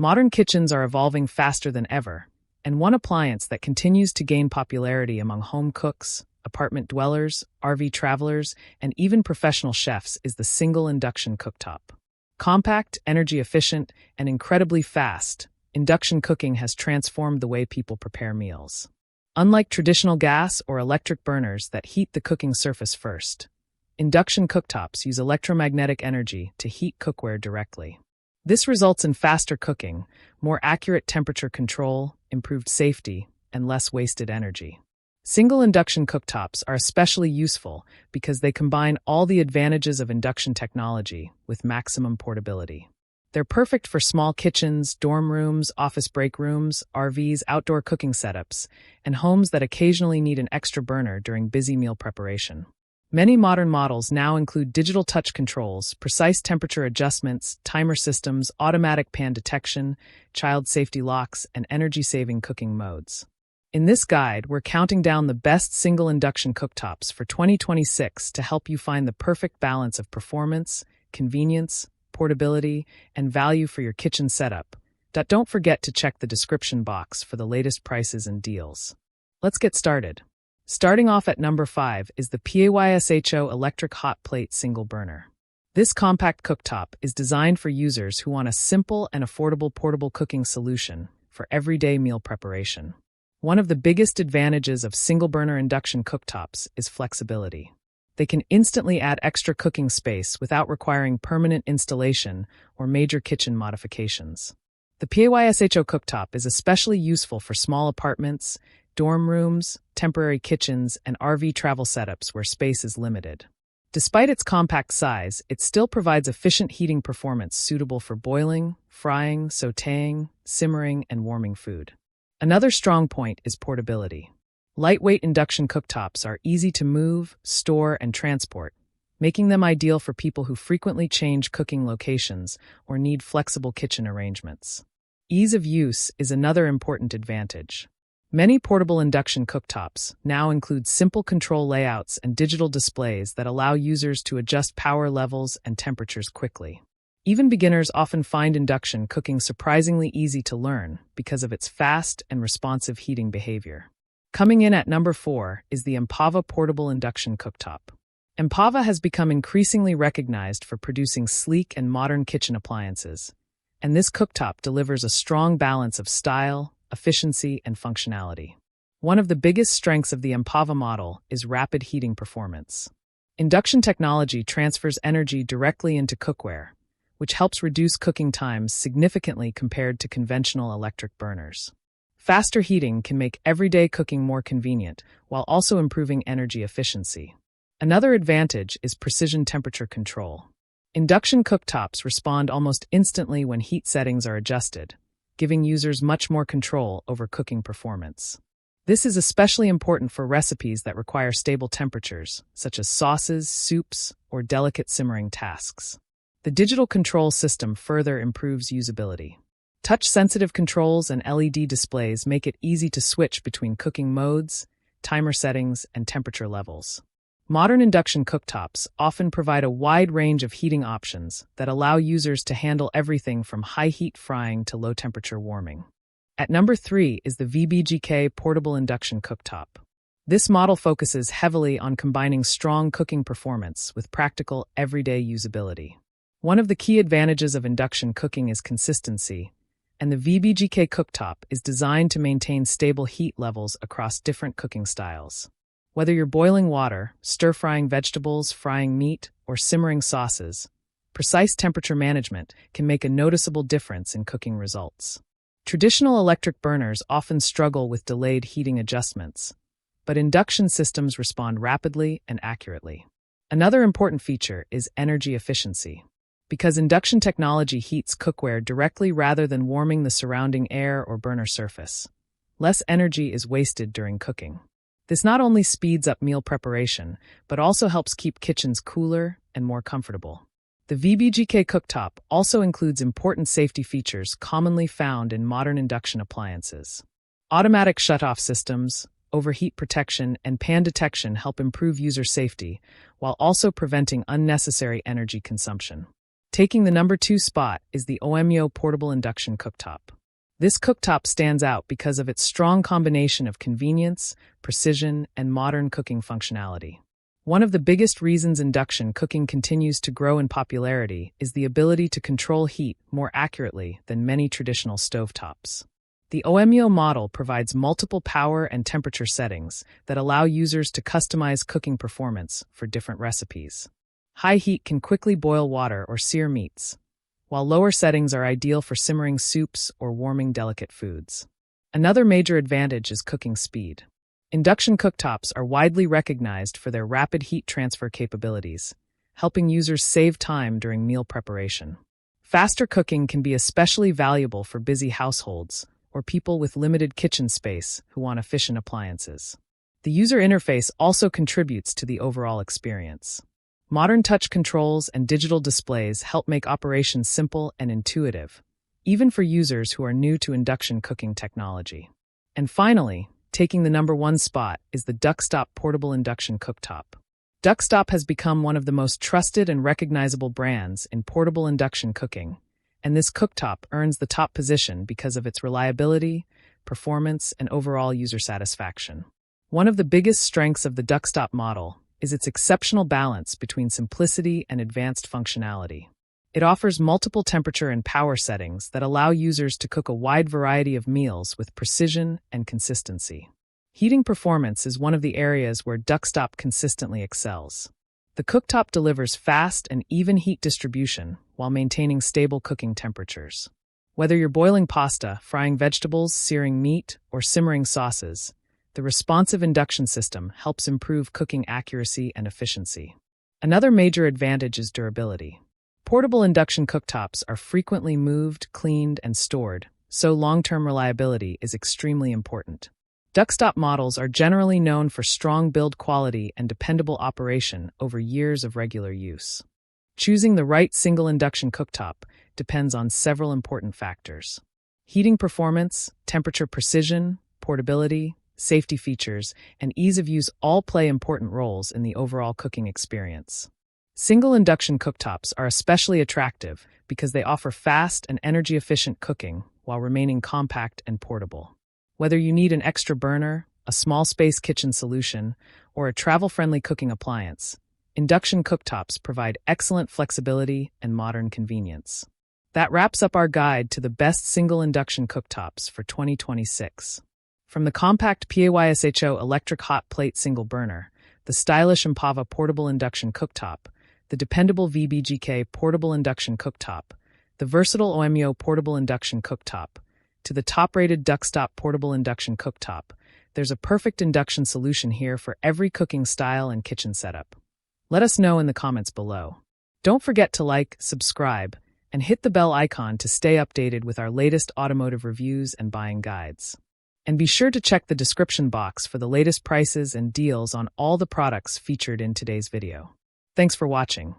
Modern kitchens are evolving faster than ever, and one appliance that continues to gain popularity among home cooks, apartment dwellers, RV travelers, and even professional chefs is the single induction cooktop. Compact, energy efficient, and incredibly fast, induction cooking has transformed the way people prepare meals. Unlike traditional gas or electric burners that heat the cooking surface first, induction cooktops use electromagnetic energy to heat cookware directly. This results in faster cooking, more accurate temperature control, improved safety, and less wasted energy. Single induction cooktops are especially useful because they combine all the advantages of induction technology with maximum portability. They're perfect for small kitchens, dorm rooms, office break rooms, RVs, outdoor cooking setups, and homes that occasionally need an extra burner during busy meal preparation. Many modern models now include digital touch controls, precise temperature adjustments, timer systems, automatic pan detection, child safety locks, and energy-saving cooking modes. In this guide, we're counting down the best single induction cooktops for 2026 to help you find the perfect balance of performance, convenience, portability, and value for your kitchen setup. Don't forget to check the description box for the latest prices and deals. Let's get started. Starting off at number 5 is the PAYSHO Electric Hot Plate Single Burner. This compact cooktop is designed for users who want a simple and affordable portable cooking solution for everyday meal preparation. One of the biggest advantages of single-burner induction cooktops is flexibility. They can instantly add extra cooking space without requiring permanent installation or major kitchen modifications. The PAYSHO cooktop is especially useful for small apartments, dorm rooms, temporary kitchens, and RV travel setups where space is limited. Despite its compact size, it still provides efficient heating performance suitable for boiling, frying, sautéing, simmering, and warming food. Another strong point is portability. Lightweight induction cooktops are easy to move, store, and transport, making them ideal for people who frequently change cooking locations or need flexible kitchen arrangements. Ease of use is another important advantage. Many portable induction cooktops now include simple control layouts and digital displays that allow users to adjust power levels and temperatures quickly. Even beginners often find induction cooking surprisingly easy to learn because of its fast and responsive heating behavior. Coming in at number 4 is the Empava Portable Induction Cooktop. Empava has become increasingly recognized for producing sleek and modern kitchen appliances, and this cooktop delivers a strong balance of style, efficiency, and functionality. One of the biggest strengths of the Empava model is rapid heating performance. Induction technology transfers energy directly into cookware, which helps reduce cooking times significantly compared to conventional electric burners. Faster heating can make everyday cooking more convenient, while also improving energy efficiency. Another advantage is precision temperature control. Induction cooktops respond almost instantly when heat settings are adjusted, giving users much more control over cooking performance. This is especially important for recipes that require stable temperatures, such as sauces, soups, or delicate simmering tasks. The digital control system further improves usability. Touch-sensitive controls and LED displays make it easy to switch between cooking modes, timer settings, and temperature levels. Modern induction cooktops often provide a wide range of heating options that allow users to handle everything from high-heat frying to low-temperature warming. At number 3 is the VBGK Portable Induction Cooktop. This model focuses heavily on combining strong cooking performance with practical, everyday usability. One of the key advantages of induction cooking is consistency, and the VBGK cooktop is designed to maintain stable heat levels across different cooking styles. Whether you're boiling water, stir-frying vegetables, frying meat, or simmering sauces, precise temperature management can make a noticeable difference in cooking results. Traditional electric burners often struggle with delayed heating adjustments, but induction systems respond rapidly and accurately. Another important feature is energy efficiency. Because induction technology heats cookware directly rather than warming the surrounding air or burner surface, less energy is wasted during cooking. This not only speeds up meal preparation, but also helps keep kitchens cooler and more comfortable. The VBGK cooktop also includes important safety features commonly found in modern induction appliances. Automatic shutoff systems, overheat protection, and pan detection help improve user safety, while also preventing unnecessary energy consumption. Taking the number 2 spot is the OMYO Portable Induction Cooktop. This cooktop stands out because of its strong combination of convenience, precision, and modern cooking functionality. One of the biggest reasons induction cooking continues to grow in popularity is the ability to control heat more accurately than many traditional stovetops. The OMYO model provides multiple power and temperature settings that allow users to customize cooking performance for different recipes. High heat can quickly boil water or sear meats, while lower settings are ideal for simmering soups or warming delicate foods. Another major advantage is cooking speed. Induction cooktops are widely recognized for their rapid heat transfer capabilities, helping users save time during meal preparation. Faster cooking can be especially valuable for busy households or people with limited kitchen space who want efficient appliances. The user interface also contributes to the overall experience. Modern touch controls and digital displays help make operations simple and intuitive, even for users who are new to induction cooking technology. And finally, taking the number 1 spot is the Duckstop Portable Induction Cooktop. Duckstop has become one of the most trusted and recognizable brands in portable induction cooking, and this cooktop earns the top position because of its reliability, performance, and overall user satisfaction. One of the biggest strengths of the Duckstop model is its exceptional balance between simplicity and advanced functionality. It offers multiple temperature and power settings that allow users to cook a wide variety of meals with precision and consistency. Heating performance is one of the areas where Duckstop consistently excels. The cooktop delivers fast and even heat distribution while maintaining stable cooking temperatures. Whether you're boiling pasta, frying vegetables, searing meat, or simmering sauces, the responsive induction system helps improve cooking accuracy and efficiency. Another major advantage is durability. Portable induction cooktops are frequently moved, cleaned, and stored, so long-term reliability is extremely important. Duckstop models are generally known for strong build quality and dependable operation over years of regular use. Choosing the right single induction cooktop depends on several important factors. Heating performance, temperature precision, portability, safety features, and ease of use all play important roles in the overall cooking experience. Single induction cooktops are especially attractive because they offer fast and energy-efficient cooking while remaining compact and portable. Whether you need an extra burner, a small-space kitchen solution, or a travel-friendly cooking appliance, induction cooktops provide excellent flexibility and modern convenience. That wraps up our guide to the best single induction cooktops for 2026. From the compact PAYSHO electric hot plate single burner, the stylish Impava portable induction cooktop, the dependable VBGK portable induction cooktop, the versatile OMYO portable induction cooktop, to the top-rated Duckstop portable induction cooktop, there's a perfect induction solution here for every cooking style and kitchen setup. Let us know in the comments below. Don't forget to like, subscribe, and hit the bell icon to stay updated with our latest automotive reviews and buying guides. And be sure to check the description box for the latest prices and deals on all the products featured in today's video. Thanks for watching.